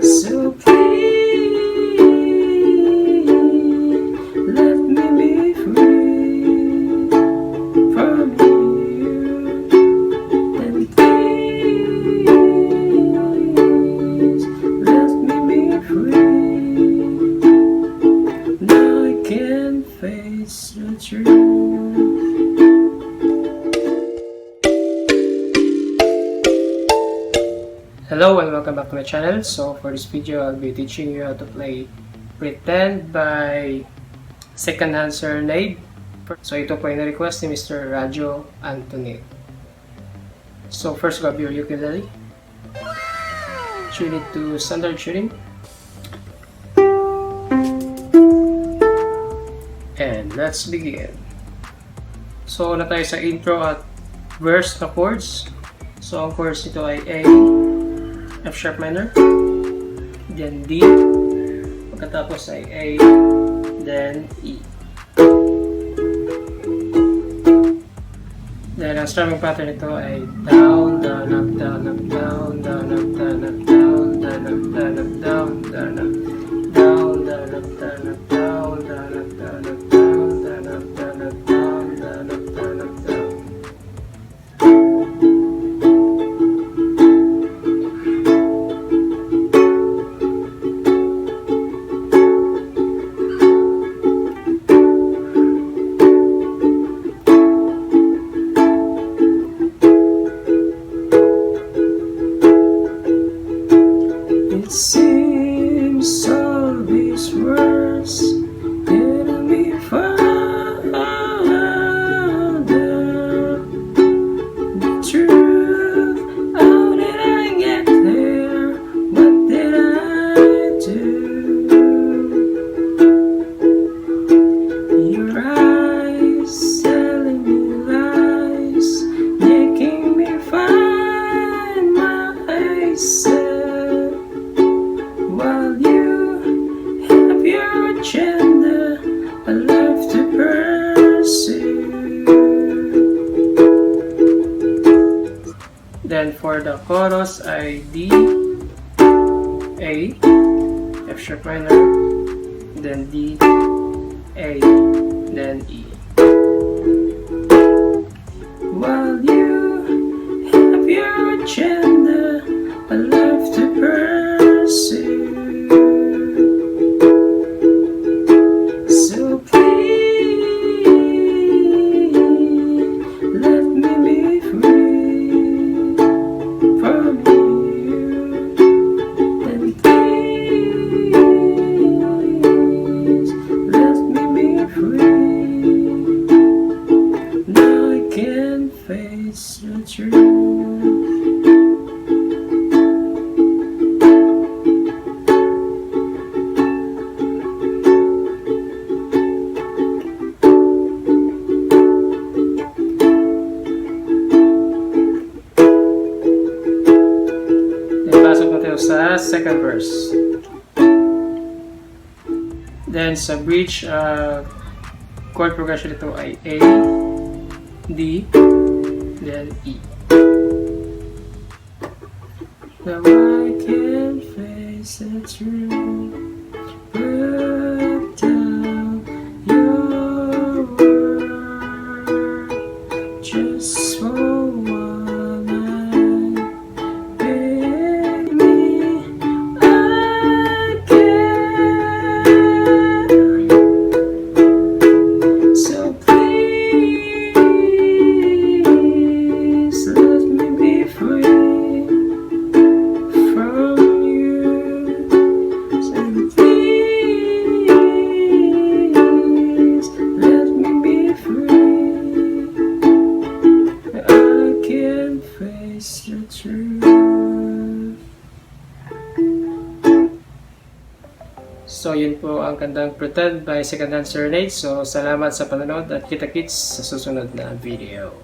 So please let me be free from you, and please let me be free. Now I can face the truth. Hello and welcome back to my channel. So for this video, I'll be teaching you how to play Pretend by Secondhand Serenade. So ito po yung request ni Mr. Radyo Anthony. So first, grab your ukulele. Tune it to standard tuning. And let's begin. So na tayo sa intro at verse na chords. So ang chords nito ay A, F sharp minor, then D, pagkatapos ay A, then E. Then ang strumming pattern nito ay down, down, up, down, up, down, down, up, down, up, down, down, up, down, up, down, down, up, down, down, up, down, up, down, down, up, down, up, down, down, up, down, up, down, down, up, down, up, down. It seems all these words can be found. The truth, how did I get there? What did I do? Your eyes telling me lies, making me find myself. While you have your agenda, I love to pursue. Then for the chorus I D, A, F sharp minor, then D, A, then E. While you have your agenda, I love to pursue. So please let me be free from you, and please let me be free. Now I can face the truth. Pasok na tayo sa second verse. Then sa bridge, chord progression ito ay A, D, then E. Now I can face the truth. Put down your word just for one night. So please let me be free from you. So please let me be free. I can face the truth. So yun po ang kantang Pretend by Secondhand Serenade. So salamat sa panonood at kita-kits sa susunod na video.